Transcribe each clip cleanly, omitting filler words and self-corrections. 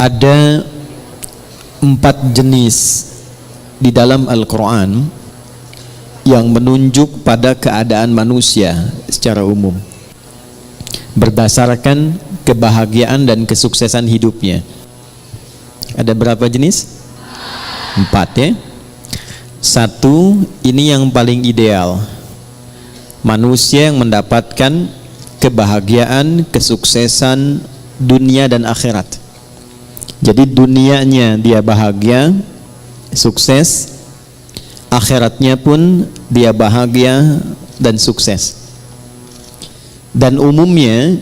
Ada 4 jenis di dalam Al-Quran yang menunjuk pada keadaan manusia secara umum berdasarkan kebahagiaan dan kesuksesan hidupnya. Ada berapa jenis? 4 ya. 1, ini yang paling ideal. Manusia yang mendapatkan kebahagiaan, kesuksesan dunia dan akhirat. Jadi dunianya dia bahagia, sukses, akhiratnya pun dia bahagia dan sukses. Dan umumnya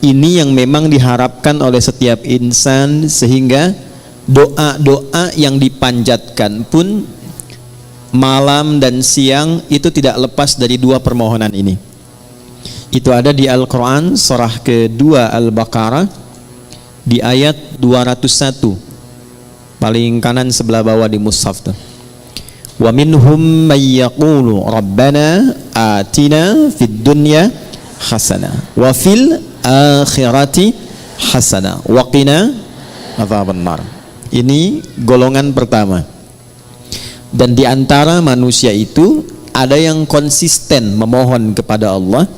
ini yang memang diharapkan oleh setiap insan, sehingga doa-doa yang dipanjatkan pun malam dan siang itu tidak lepas dari 2 permohonan ini. Itu ada di Al-Quran surah kedua Al-Baqarah di ayat 201, paling kanan sebelah bawah di mushaf tuh. Wa minhum may yaqulu rabbana atina fid dunya hasanah wa fil akhirati hasanah wa qina adzabannar. Ini golongan pertama. Dan di antara manusia itu ada yang konsisten memohon kepada Allah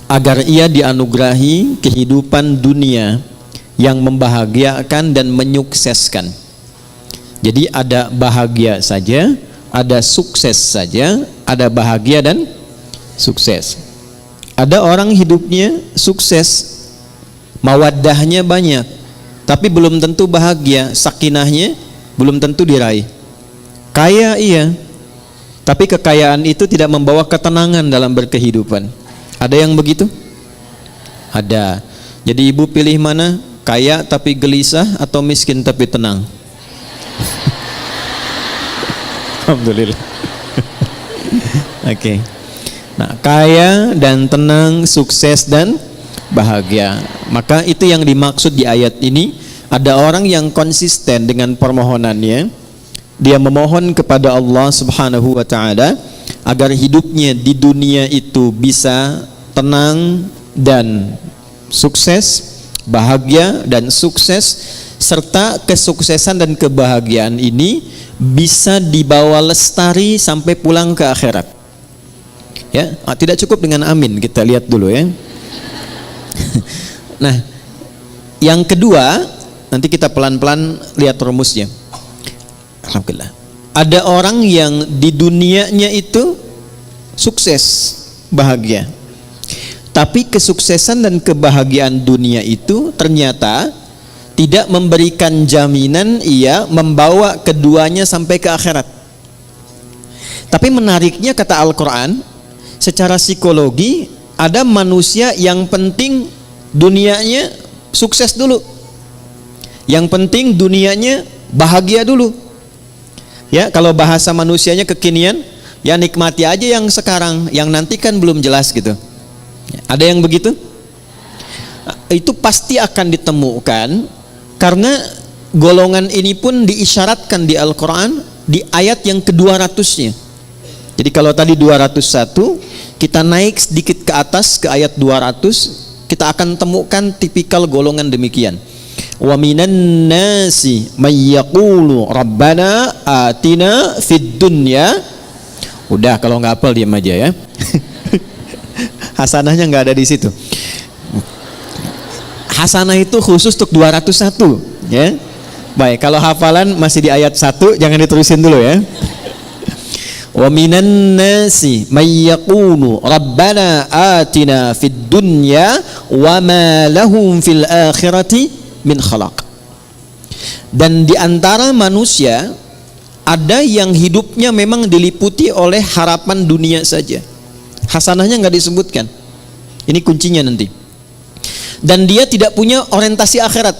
agar ia dianugerahi kehidupan dunia yang membahagiakan dan menyukseskan. Jadi ada bahagia saja, ada sukses saja, ada bahagia dan sukses. Ada orang hidupnya sukses, mawaddahnya banyak, tapi belum tentu bahagia, sakinahnya belum tentu diraih. Kaya iya, tapi kekayaan itu tidak membawa ketenangan dalam berkehidupan. Ada yang begitu? Ada. Jadi ibu pilih mana? Kaya tapi gelisah atau miskin tapi tenang? Alhamdulillah. Oke. Nah, kaya dan tenang, sukses dan bahagia. Maka itu yang dimaksud di ayat ini. Ada orang yang konsisten dengan permohonannya. Dia memohon kepada Allah Subhanahu wa taala agar hidupnya di dunia itu bisa tenang dan sukses, bahagia dan sukses, serta kesuksesan dan kebahagiaan ini bisa dibawa lestari sampai pulang ke akhirat. Ya, tidak cukup dengan amin, kita lihat dulu ya. Nah, yang kedua, nanti kita pelan-pelan lihat rumusnya. Alhamdulillah. Ada orang yang di dunianya itu sukses, bahagia. Tapi kesuksesan dan kebahagiaan dunia itu ternyata tidak memberikan jaminan ia membawa keduanya sampai ke akhirat. Tapi menariknya kata Al-Quran, secara psikologi ada manusia yang penting dunianya sukses dulu, yang penting dunianya bahagia dulu. Ya, kalau bahasa manusianya kekinian, ya nikmati aja yang sekarang, yang nanti kan belum jelas gitu. Ada yang begitu? Itu pasti akan ditemukan, karena golongan ini pun diisyaratkan di Al-Quran di ayat yang ke-200-nya. Jadi kalau tadi 201, kita naik sedikit ke atas ke ayat 200, kita akan temukan tipikal golongan demikian. Wa minan nasi may yaqulu rabbana atina fid dunya. Udah, kalau nggak hafal diam aja ya. Hasanahnya nggak ada di situ. Hasanah itu khusus untuk 201 ya. Baik, kalau hafalan masih di ayat 1, jangan diterusin dulu ya. Wa minan nasi may yaqulu rabbana atina fid dunya wa ma lahum fil akhirati min khalaq. Dan di antara manusia ada yang hidupnya memang diliputi oleh harapan dunia saja, hasanahnya nggak disebutkan. Ini kuncinya nanti. Dan dia tidak punya orientasi akhirat.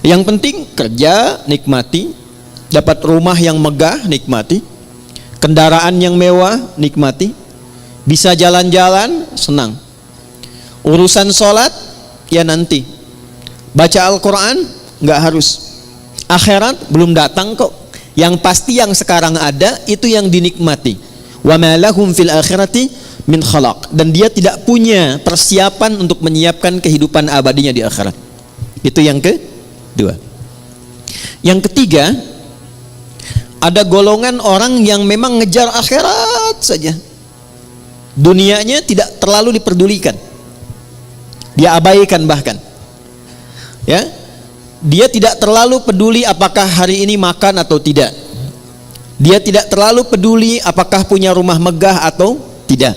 Yang penting kerja, nikmati, dapat rumah yang megah, nikmati, kendaraan yang mewah, nikmati, bisa jalan-jalan, senang. Urusan sholat ya nanti, baca Al-Quran nggak harus, akhirat belum datang kok. Yang pasti yang sekarang ada itu yang dinikmati. Wa ma lahum fil akhirati min khalaq. Dan dia tidak punya persiapan untuk menyiapkan kehidupan abadinya di akhirat. Itu yang Dua. Yang ketiga, ada golongan orang yang memang ngejar akhirat saja. Dunianya tidak terlalu diperdulikan. Dia abaikan bahkan. Ya. Dia tidak terlalu peduli apakah hari ini makan atau tidak. Dia tidak terlalu peduli apakah punya rumah megah atau tidak.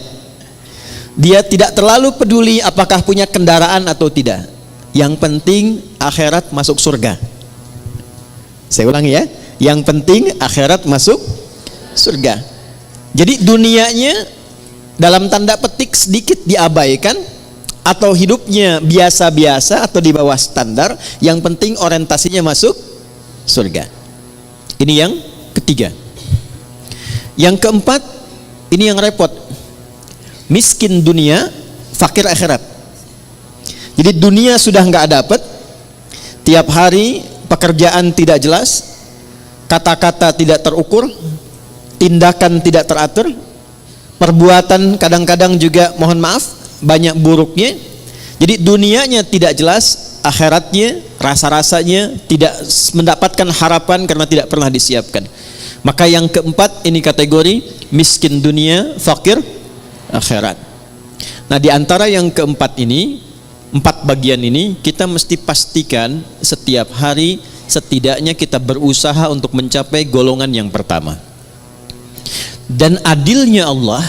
Dia tidak terlalu peduli apakah punya kendaraan atau tidak. Yang penting akhirat masuk surga. Saya ulangi ya. Yang penting akhirat masuk surga. Jadi dunianya dalam tanda petik sedikit diabaikan, atau hidupnya biasa-biasa atau di bawah standar. Yang penting orientasinya masuk surga. Ini yang ketiga. Yang keempat, ini yang repot. Miskin dunia, fakir akhirat. Jadi dunia sudah nggak dapat, tiap hari pekerjaan tidak jelas, kata-kata tidak terukur, tindakan tidak teratur, perbuatan kadang-kadang juga mohon maaf banyak buruknya. Jadi dunianya tidak jelas, akhiratnya rasa-rasanya tidak mendapatkan harapan karena tidak pernah disiapkan. Maka yang keempat ini kategori miskin dunia, fakir akhirat. Nah, di antara yang keempat ini, 4 bagian ini kita mesti pastikan setiap hari setidaknya kita berusaha untuk mencapai golongan yang pertama. Dan adilnya Allah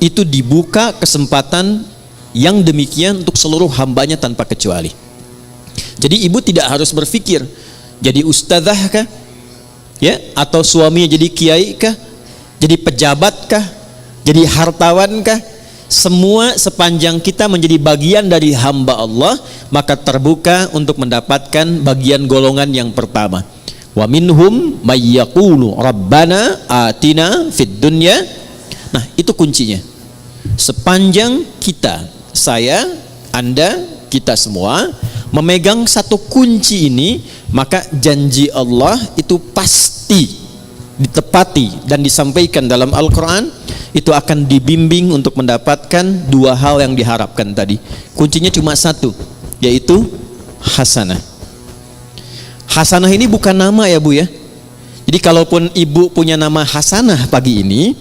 itu dibuka kesempatan yang demikian untuk seluruh hambanya tanpa kecuali. Jadi ibu tidak harus berpikir jadi ustadzah kah, ya, atau suaminya jadi kiai kah, jadi pejabat kah, jadi hartawan kah. Semua sepanjang kita menjadi bagian dari hamba Allah, maka terbuka untuk mendapatkan bagian golongan yang pertama. Wa minhum may yaqulu rabbana atina fid dunya. Nah, itu kuncinya. Sepanjang kita, saya, Anda, kita semua memegang satu kunci ini, maka janji Allah itu pasti ditepati dan disampaikan dalam Al-Quran. Itu akan dibimbing untuk mendapatkan 2 hal yang diharapkan tadi. Kuncinya cuma satu, yaitu hasanah. Hasanah ini bukan nama ya Bu ya. Jadi kalaupun ibu punya nama Hasanah pagi ini,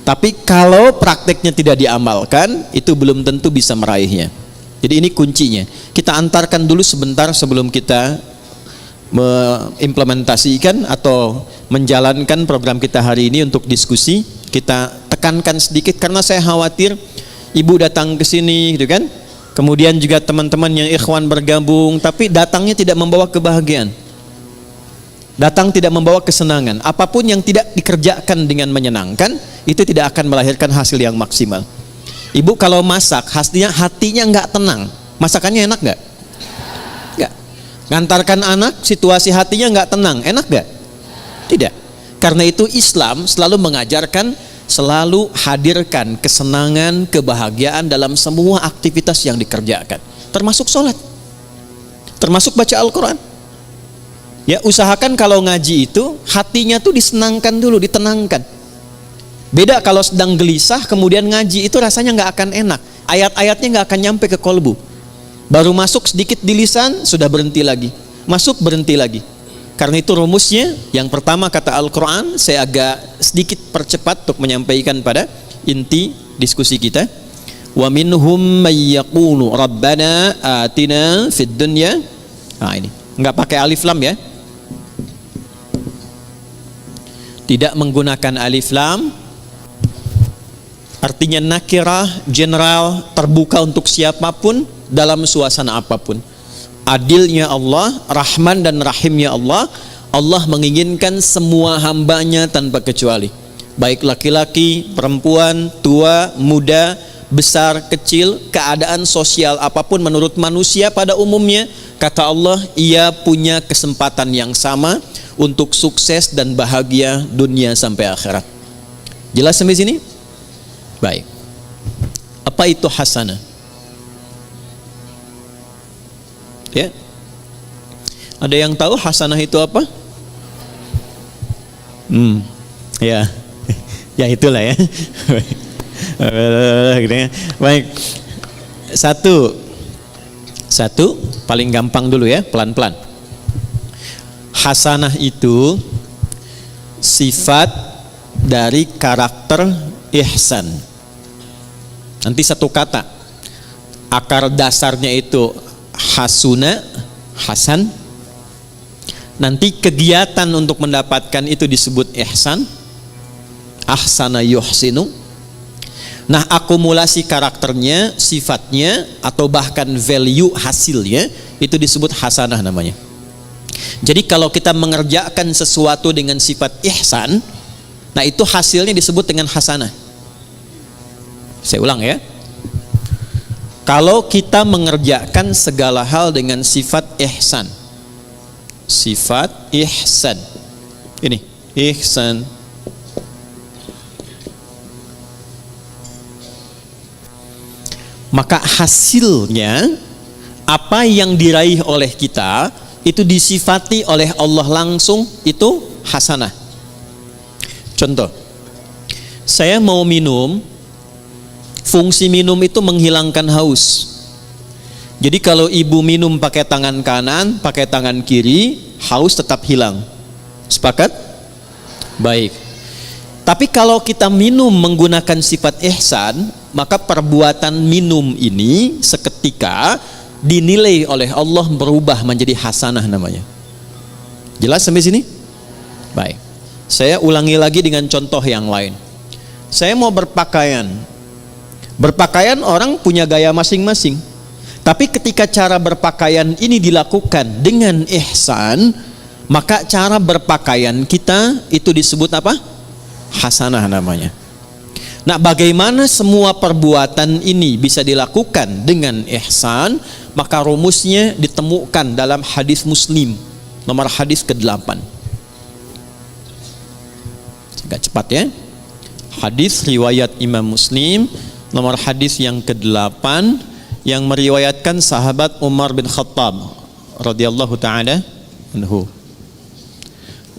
tapi kalau prakteknya tidak diamalkan, itu belum tentu bisa meraihnya. Jadi ini kuncinya. Kita antarkan dulu sebentar sebelum kita mengimplementasikan atau menjalankan program kita hari ini untuk diskusi. Kita tekankan sedikit karena saya khawatir ibu datang ke sini gitu kan. Kemudian juga teman-teman yang ikhwan bergabung, tapi datangnya tidak membawa kebahagiaan. Datang tidak membawa kesenangan. Apapun yang tidak dikerjakan dengan menyenangkan, itu tidak akan melahirkan hasil yang maksimal. Ibu kalau masak, hatinya nggak tenang. Masakannya enak nggak? Nggak. Ngantarkan anak, situasi hatinya nggak tenang. Enak nggak? Tidak. Karena itu Islam selalu mengajarkan, selalu hadirkan kesenangan, kebahagiaan dalam semua aktivitas yang dikerjakan. Termasuk sholat. Termasuk baca Al-Quran. Ya, usahakan kalau ngaji itu hatinya tuh disenangkan dulu, ditenangkan. Beda kalau sedang gelisah kemudian ngaji, itu rasanya nggak akan enak. Ayat-ayatnya nggak akan nyampe ke kolbu. Baru masuk sedikit di lisan sudah berhenti lagi. Masuk berhenti lagi. Karena itu rumusnya yang pertama kata Al-Quran, saya agak sedikit percepat untuk menyampaikan pada inti diskusi kita. Wa minhum may yaqulu rabbana atina fid dunya. Nah ini nggak pakai alif lam ya. Tidak menggunakan alif lam, artinya nakirah, general, terbuka untuk siapapun dalam suasana apapun. Adilnya Allah, Rahman dan Rahimnya Allah, Allah menginginkan semua hambanya tanpa kecuali. Baik laki-laki, perempuan, tua, muda, besar, kecil, keadaan sosial apapun menurut manusia pada umumnya, kata Allah, ia punya kesempatan yang sama untuk sukses dan bahagia dunia sampai akhirat. Jelas sampai sini? Baik. Apa itu hasanah? Ya. Ada yang tahu hasanah itu apa? Ya. Ya itulah ya. Baik. Satu paling gampang dulu ya, pelan-pelan. Hasanah itu sifat dari karakter ihsan. Nanti satu kata, akar dasarnya itu hasuna, hasan. Nanti kegiatan untuk mendapatkan itu disebut ihsan, ahsana yuhsinu. Nah, akumulasi karakternya, sifatnya, atau bahkan value hasilnya itu disebut hasanah namanya. Jadi kalau kita mengerjakan sesuatu dengan sifat ihsan, nah itu hasilnya disebut dengan hasanah. Saya ulang ya. Kalau kita mengerjakan segala hal dengan sifat ihsan, sifat ihsan, ini ihsan, maka hasilnya apa yang diraih oleh kita itu disifati oleh Allah langsung, itu hasanah. Contoh, saya mau minum, fungsi minum itu menghilangkan haus. Jadi kalau ibu minum pakai tangan kanan, pakai tangan kiri, haus tetap hilang. Sepakat? Baik. Tapi kalau kita minum menggunakan sifat ihsan, maka perbuatan minum ini seketika dinilai oleh Allah berubah menjadi hasanah namanya. Jelas sampai sini? Baik. Saya ulangi lagi dengan contoh yang lain. Saya mau berpakaian. Berpakaian orang punya gaya masing-masing. Tapi ketika cara berpakaian ini dilakukan dengan ihsan, maka cara berpakaian kita itu disebut apa? Hasanah namanya. Nah, bagaimana semua perbuatan ini bisa dilakukan dengan ihsan? Maka rumusnya ditemukan dalam hadis Muslim, nomor hadis ke-8. Agak cepat ya. Hadis riwayat Imam Muslim, nomor hadis yang ke-8, yang meriwayatkan sahabat Umar bin Khattab radhiyallahu taala anhu.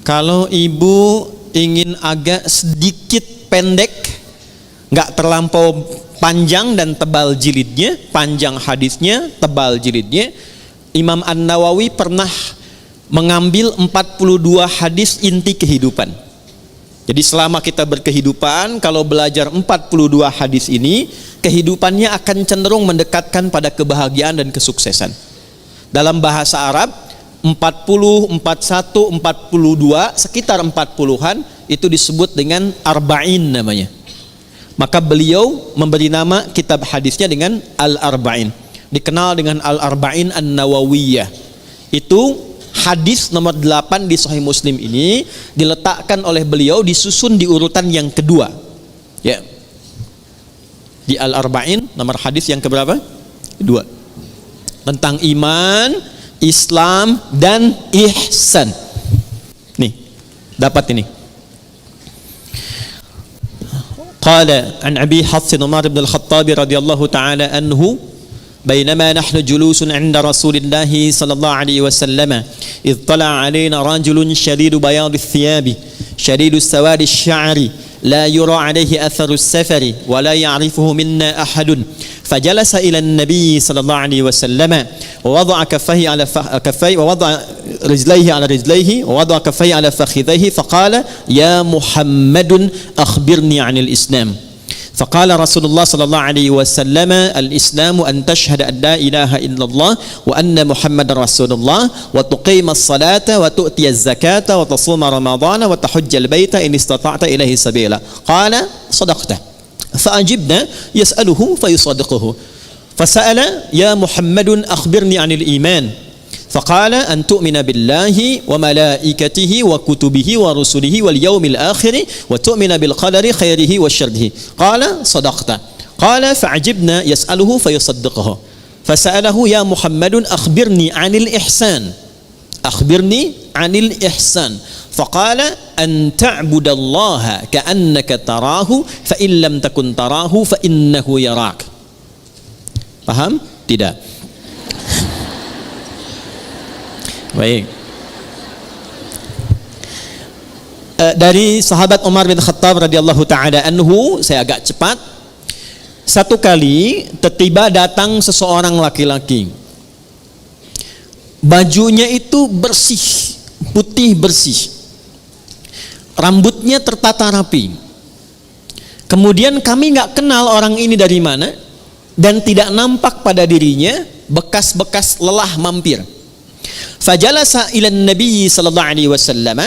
Kalau ibu ingin agak sedikit pendek, nggak terlampau panjang dan tebal jilidnya, panjang hadisnya, tebal jilidnya, Imam An-Nawawi pernah mengambil 42 hadis inti kehidupan. Jadi selama kita berkehidupan, kalau belajar 42 hadis ini, kehidupannya akan cenderung mendekatkan pada kebahagiaan dan kesuksesan. Dalam bahasa Arab, 40, 41, 42, sekitar 40-an itu disebut dengan arba'in namanya. Maka beliau memberi nama kitab hadisnya dengan Al-Arba'in. Dikenal dengan Al-Arba'in An-Nawawiyah. Itu hadis nomor 8 di Sahih Muslim ini diletakkan oleh beliau, disusun di urutan yang kedua. Ya. Di Al-Arba'in nomor hadis yang keberapa? Kedua. Tentang iman, Islam dan ihsan. Nih, dapat ini. Qala an Abi Hafs Umar bin Al-Khattab radhiyallahu ta'ala anhu, بينما نحن جلوس عند رسول الله صلى الله عليه وسلم إذ طلع علينا رجل شديد بياض الثياب شديد سواد الشعر لا يرى عليه أثر السفر ولا يعرفه منا أحد فجلس إلى النبي صلى الله عليه وسلم ووضع كفيه على كفيه ووضع رجليه على رجليه ووضع كفيه على فخذيه فقال يا محمد أخبرني عن الإسلام. فقال رسول الله صلى الله عليه وسلم الإسلام أن تشهد أن لا إله إلا الله وأن محمد رسول الله وتقيم الصلاة وتؤتي الزكاة وتصوم رمضان وتحج البيت إن استطعت إليه سبيلا. قال صدقت. فأجبنا يسأله فيصدقه. فسأل يا محمد أخبرني عن الإيمان. فقال أن تؤمن بالله وملائكته وكتبه ورسله واليوم الآخر وتؤمن بالقدر خيره وشره. قال صدقت. قال فعجبنا يسأله فيصدقه. فسأله يا محمد أخبرني عن الإحسان. أخبرني عن الإحسان. فقال أن تعبد الله كأنك تراه فإن لم تكن تراه فإنه يراك. Paham? Tidak. Baik. Dari sahabat Umar bin Khattab radhiyallahu taala anhu, saya agak cepat. Satu kali tiba datang seseorang laki-laki. Bajunya itu bersih, putih bersih, rambutnya tertata rapi. Kemudian kami nggak kenal orang ini dari mana, dan tidak nampak pada dirinya bekas-bekas lelah mampir. Fajalasa ilan Nabi sallallahu alaihi wasallam,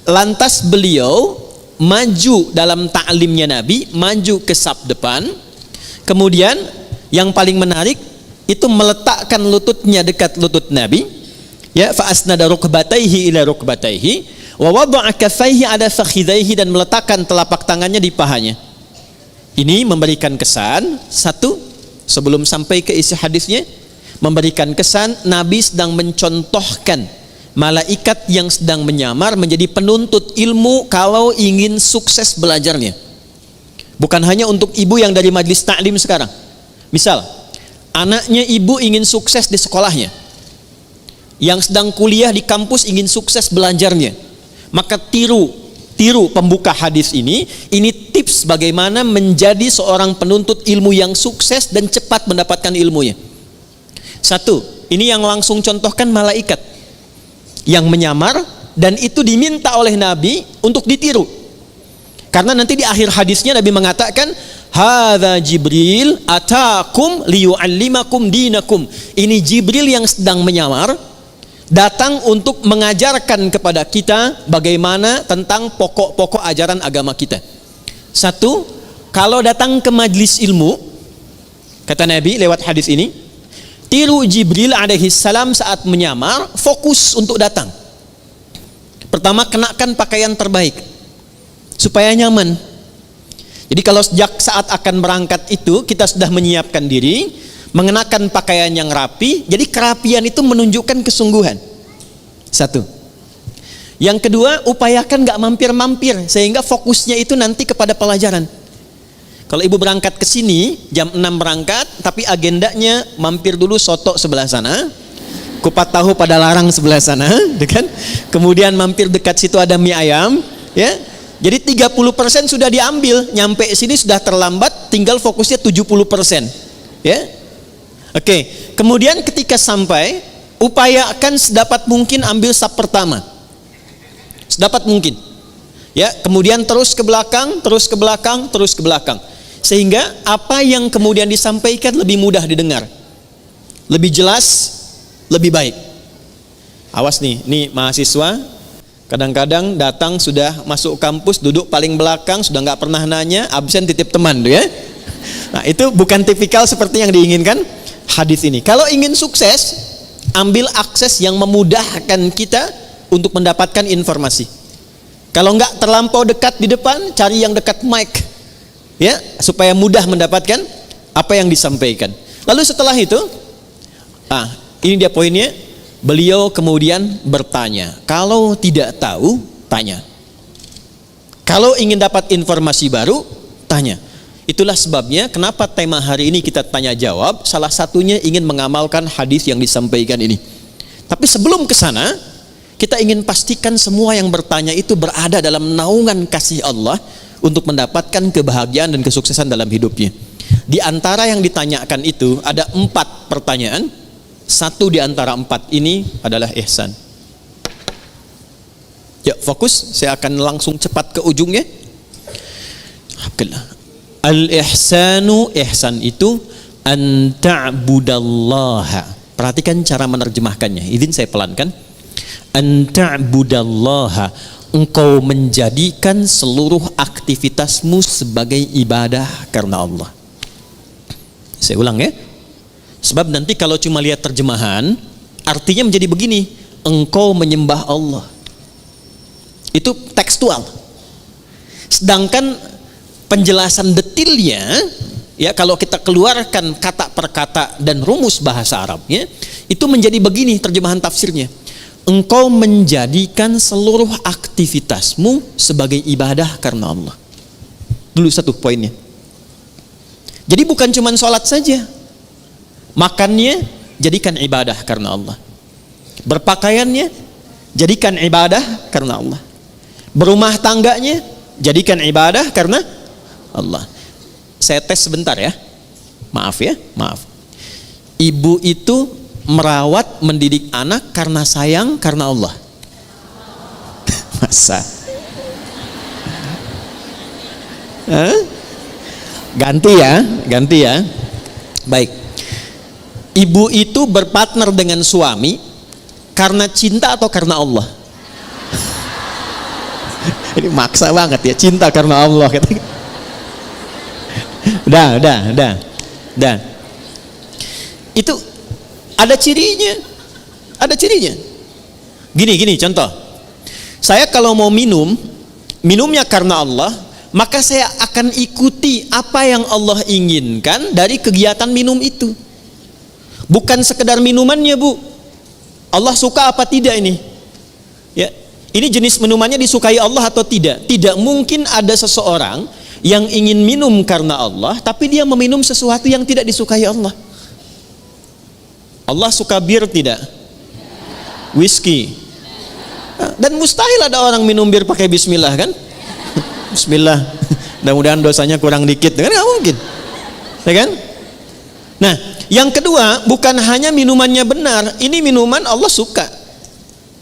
lantas beliau maju dalam ta'limnya Nabi, maju ke saf depan. Kemudian yang paling menarik itu meletakkan lututnya dekat lutut Nabi, ya, fa asnada rukbatayhi ila rukbatayhi wa wada'a kaffayhi ala fakhidhayhi, dan meletakkan telapak tangannya di pahanya. Ini memberikan kesan, satu, sebelum sampai ke isi hadisnya, memberikan kesan Nabi sedang mencontohkan malaikat yang sedang menyamar menjadi penuntut ilmu kalau ingin sukses belajarnya. Bukan hanya untuk ibu yang dari majlis taklim sekarang. Misal, anaknya ibu ingin sukses di sekolahnya, yang sedang kuliah di kampus ingin sukses belajarnya, maka tiru pembuka hadis ini tips bagaimana menjadi seorang penuntut ilmu yang sukses dan cepat mendapatkan ilmunya. Satu, ini yang langsung contohkan malaikat yang menyamar, dan itu diminta oleh Nabi untuk ditiru. Karena nanti di akhir hadisnya Nabi mengatakan, hadza Jibril atakum liyu'allimakum dinakum. Ini Jibril yang sedang menyamar, datang untuk mengajarkan kepada kita bagaimana tentang pokok-pokok ajaran agama kita. Satu, kalau datang ke majlis ilmu, kata Nabi lewat hadis ini, tiru Jibril alaihi salam saat menyamar, fokus untuk datang. Pertama, kenakan pakaian terbaik supaya nyaman. Jadi kalau sejak saat akan berangkat itu kita sudah menyiapkan diri, mengenakan pakaian yang rapi, jadi kerapian itu menunjukkan kesungguhan. Satu. Yang kedua, upayakan gak mampir-mampir, sehingga fokusnya itu nanti kepada pelajaran. Kalau ibu berangkat ke sini jam 6 berangkat, tapi agendanya mampir dulu soto sebelah sana, kupat tahu pada larang sebelah sana, kan? Kemudian mampir dekat situ ada mie ayam, ya. Jadi 30% sudah diambil, nyampe sini sudah terlambat, tinggal fokusnya 70%, ya. Oke, kemudian ketika sampai, upayakan sedapat mungkin ambil saf pertama, sedapat mungkin, ya. Kemudian terus ke belakang, terus ke belakang, terus ke belakang, sehingga apa yang kemudian disampaikan lebih mudah didengar, lebih jelas, lebih baik. Awas nih mahasiswa kadang-kadang datang sudah masuk kampus, duduk paling belakang, sudah nggak pernah nanya, absen titip teman tuh, ya. Nah, itu bukan tipikal seperti yang diinginkan hadis ini. Kalau ingin sukses, ambil akses yang memudahkan kita untuk mendapatkan informasi. Kalau nggak terlampau dekat di depan, cari yang dekat mic, ya, supaya mudah mendapatkan apa yang disampaikan. Lalu setelah itu, ini dia poinnya. Beliau kemudian bertanya. Kalau tidak tahu, tanya. Kalau ingin dapat informasi baru, tanya. Itulah sebabnya kenapa tema hari ini kita tanya jawab. Salah satunya ingin mengamalkan hadis yang disampaikan ini. Tapi sebelum ke sana, kita ingin pastikan semua yang bertanya itu berada dalam naungan kasih Allah untuk mendapatkan kebahagiaan dan kesuksesan dalam hidupnya. Di antara yang ditanyakan itu ada 4 pertanyaan. Satu di antara 4 ini adalah ihsan. Ya, fokus, saya akan langsung cepat ke ujungnya. Al-ihsanu, ihsan itu an ta'budallaha. Perhatikan cara menerjemahkannya. Izin saya pelankan. An ta'budallaha, engkau menjadikan seluruh aktivitasmu sebagai ibadah karena Allah. Saya ulang, ya. Sebab nanti kalau cuma lihat terjemahan, artinya menjadi begini, engkau menyembah Allah. Itu tekstual. Sedangkan penjelasan detailnya, ya, kalau kita keluarkan kata per kata dan rumus bahasa Arabnya, itu menjadi begini terjemahan tafsirnya. Engkau menjadikan seluruh aktivitasmu sebagai ibadah karena Allah. Dulu satu poinnya. Jadi bukan cuma sholat saja. Makannya jadikan ibadah karena Allah. Berpakaiannya jadikan ibadah karena Allah. Berumah tangganya jadikan ibadah karena Allah. Saya tes sebentar, ya. Maaf, ya, maaf. Ibu itu merawat, mendidik anak karena sayang karena Allah. Masa? Ganti ya. Baik. Ibu itu berpartner dengan suami karena cinta atau karena Allah? Ini maksa banget ya, cinta karena Allah. Udah. Itu ada cirinya. Gini contoh. Saya kalau mau minumnya karena Allah, maka saya akan ikuti apa yang Allah inginkan dari kegiatan minum itu. Bukan sekedar minumannya, Bu. Allah suka apa tidak ini? Ya, ini jenis minumannya disukai Allah atau tidak? Tidak mungkin ada seseorang yang ingin minum karena Allah, tapi dia meminum sesuatu yang tidak disukai Allah. Allah suka bir tidak? Whisky. Dan mustahil ada orang minum bir pakai bismillah kan? Bismillah. Mudah-mudahan dosanya kurang dikit. Kan nggak mungkin. Ya kan? Nah, yang kedua, bukan hanya minumannya benar, ini minuman Allah suka.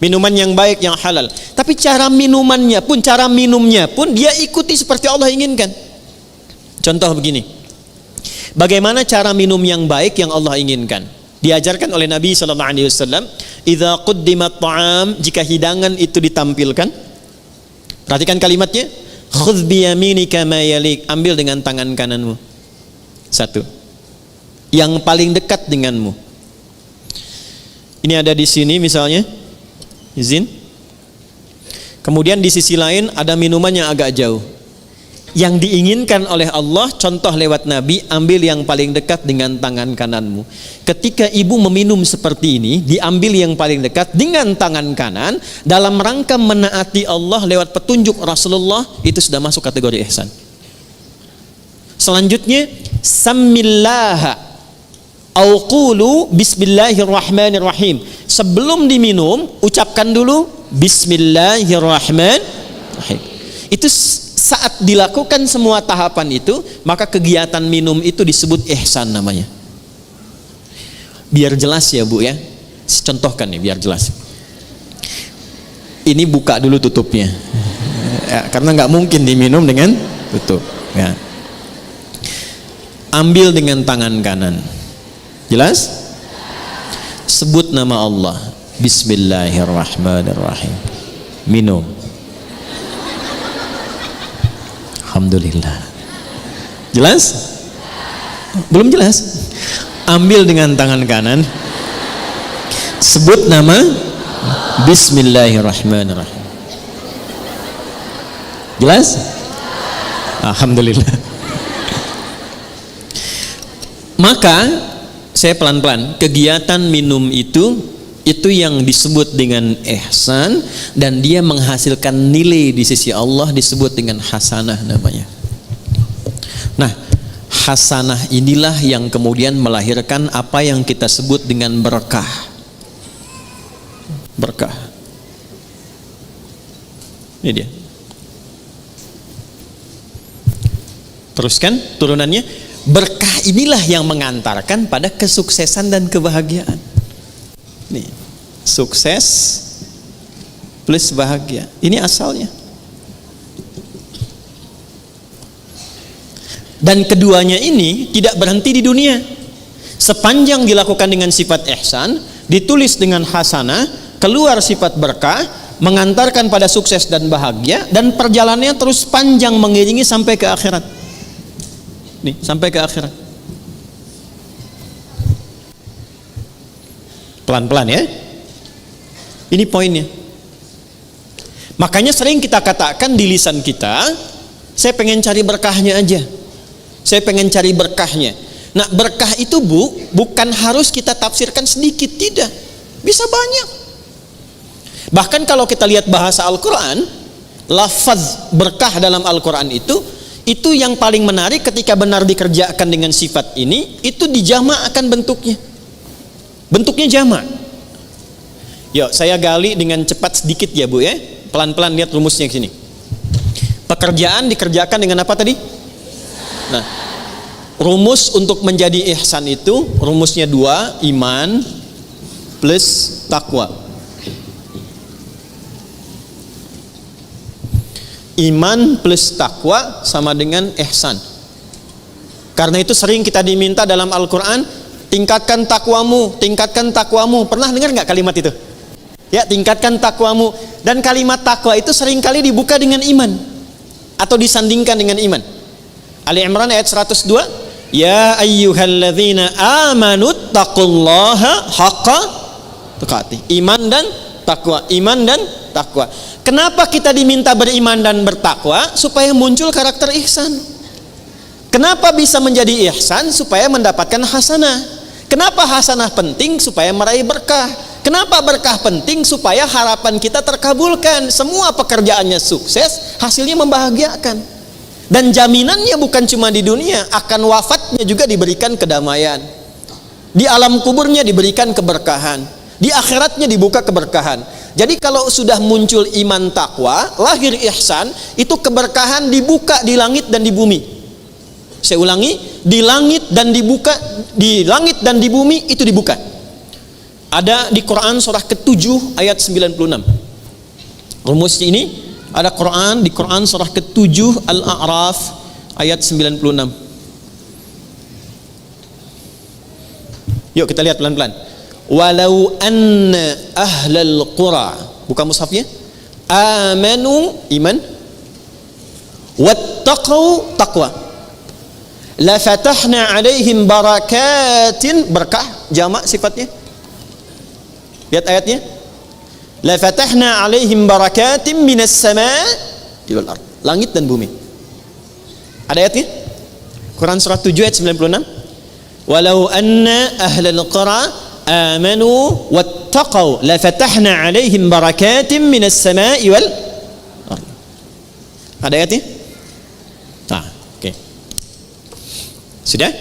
Minuman yang baik, yang halal. Tapi cara minumnya pun dia ikuti seperti Allah inginkan. Contoh begini. Bagaimana cara minum yang baik yang Allah inginkan? Diajarkan oleh Nabi sallallahu alaihi wasallam, "Idza quddimat ta'am", jika hidangan itu ditampilkan. Perhatikan kalimatnya. "Khudz bi yaminika ma yalik", ambil dengan tangan kananmu. Satu. Yang paling dekat denganmu. Ini ada di sini misalnya. Izin. Kemudian di sisi lain ada minuman yang agak jauh. Yang diinginkan oleh Allah, contoh lewat Nabi, ambil yang paling dekat dengan tangan kananmu. Ketika ibu meminum seperti ini, diambil yang paling dekat dengan tangan kanan dalam rangka menaati Allah lewat petunjuk Rasulullah, itu sudah masuk kategori ihsan. Selanjutnya, sammillaha au qulu bismillahirrahmanirrahim. Sebelum diminum, ucapkan dulu bismillahirrahmanirrahim. Itu saat dilakukan semua tahapan itu, maka kegiatan minum itu disebut ihsan namanya. Biar jelas ya Bu ya. Contohkan nih biar jelas. Ini buka dulu tutupnya. Ya, karena nggak mungkin diminum dengan tutup. Ya. Ambil dengan tangan kanan. Jelas? Sebut nama Allah. Bismillahirrahmanirrahim. Minum. Alhamdulillah. Jelas? Belum jelas? Ambil dengan tangan kanan. Sebut nama. Bismillahirrahmanirrahim. Jelas? Alhamdulillah. Maka saya pelan-pelan, kegiatan minum itu yang disebut dengan ihsan, dan dia menghasilkan nilai di sisi Allah disebut dengan hasanah namanya. Nah, hasanah inilah yang kemudian melahirkan apa yang kita sebut dengan berkah. Berkah. Ini dia. Teruskan turunannya. Berkah inilah yang mengantarkan pada kesuksesan dan kebahagiaan. Nih, sukses plus bahagia. Ini asalnya. Dan keduanya ini tidak berhenti di dunia. Sepanjang dilakukan dengan sifat ihsan, ditulis dengan hasanah, keluar sifat berkah, mengantarkan pada sukses dan bahagia, dan perjalanannya terus panjang mengiringi sampai ke akhirat. Nih, sampai ke akhirat. Pelan-pelan ya. Ini poinnya. Makanya sering kita katakan di lisan kita, saya pengen cari berkahnya aja. Saya pengen cari berkahnya. Nah, berkah itu bukan harus kita tafsirkan sedikit, tidak. Bisa banyak. Bahkan kalau kita lihat bahasa Al-Quran, lafaz berkah dalam Al-Quran itu yang paling menarik ketika benar dikerjakan dengan sifat ini, itu dijamak akan bentuknya. Bentuknya jamak. Yuk, saya gali dengan cepat sedikit ya Bu ya. Pelan-pelan lihat rumusnya ke sini. Pekerjaan dikerjakan dengan apa tadi? Nah, rumus untuk menjadi ihsan itu rumusnya 2, iman plus takwa. Iman plus takwa sama dengan ihsan. Karena itu sering kita diminta dalam Al-Quran, tingkatkan takwamu, tingkatkan takwamu. Pernah dengar nggak kalimat itu? Ya, tingkatkan takwamu. Dan kalimat takwa itu seringkali dibuka dengan iman atau disandingkan dengan iman. Ali Imran ayat 102, ya ayyuhalladzina amanu taqullaha haqqa tuqatih. Iman dan takwa, iman dan takwa. Kenapa kita diminta beriman dan bertakwa? Supaya muncul karakter ihsan. Kenapa bisa menjadi ihsan? Supaya mendapatkan hasanah. Kenapa hasanah penting? Supaya meraih berkah. Kenapa berkah penting? Supaya harapan kita terkabulkan. Semua pekerjaannya sukses, hasilnya membahagiakan. Dan jaminannya bukan cuma di dunia, akan wafatnya juga diberikan kedamaian. Di alam kuburnya diberikan keberkahan. Di akhiratnya dibuka keberkahan. Jadi kalau sudah muncul iman takwa, lahir ihsan, itu keberkahan dibuka di langit dan di bumi. Saya ulangi, di langit dan dibuka, di langit dan di bumi itu dibuka. Ada di Quran surah ke-7 ayat 96. Rumus ini ada Quran di Quran surah ke-7 Al-A'raf ayat 96. Yuk kita lihat pelan-pelan. Walau anna ahlal qura, buka mushafnya, amanu, iman, wattaqau, taqwa, la fatahna alaihim barakatin, berkah, jamak sifatnya. Lihat ayatnya, la fatahna alaihim barakatin minas sama' wal ard, langit dan bumi. Ada ayatnya? Quran surah 7 ayat 96. Walau anna ahlal qura amanu wattaqau la fatahna alaihim barakatin minas sama'i wal ard. Ada ayatnya? Nah, oke. Sudah?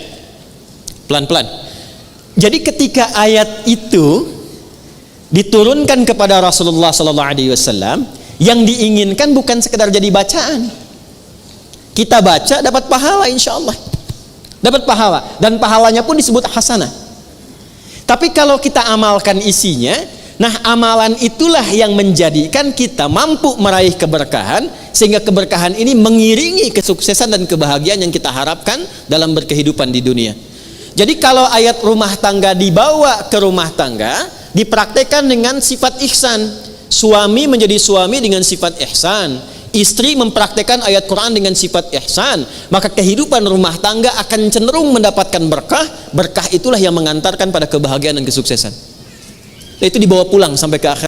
Pelan-pelan. Jadi ketika ayat itu diturunkan kepada Rasulullah sallallahu alaihi wasallam, yang diinginkan bukan sekedar jadi bacaan. Kita baca dapat pahala insyaallah. Dapat pahala dan pahalanya pun disebut hasanah. Tapi kalau kita amalkan isinya, nah amalan itulah yang menjadikan kita mampu meraih keberkahan, sehingga keberkahan ini mengiringi kesuksesan dan kebahagiaan yang kita harapkan dalam berkehidupan di dunia. Jadi kalau ayat rumah tangga dibawa ke rumah tangga, dipraktekkan dengan sifat ihsan. Suami menjadi suami dengan sifat ihsan, istri mempraktekkan ayat Quran dengan sifat ihsan, maka kehidupan rumah tangga akan cenderung mendapatkan berkah. Berkah itulah yang mengantarkan pada kebahagiaan dan kesuksesan. Itu dibawa pulang sampai ke akhir.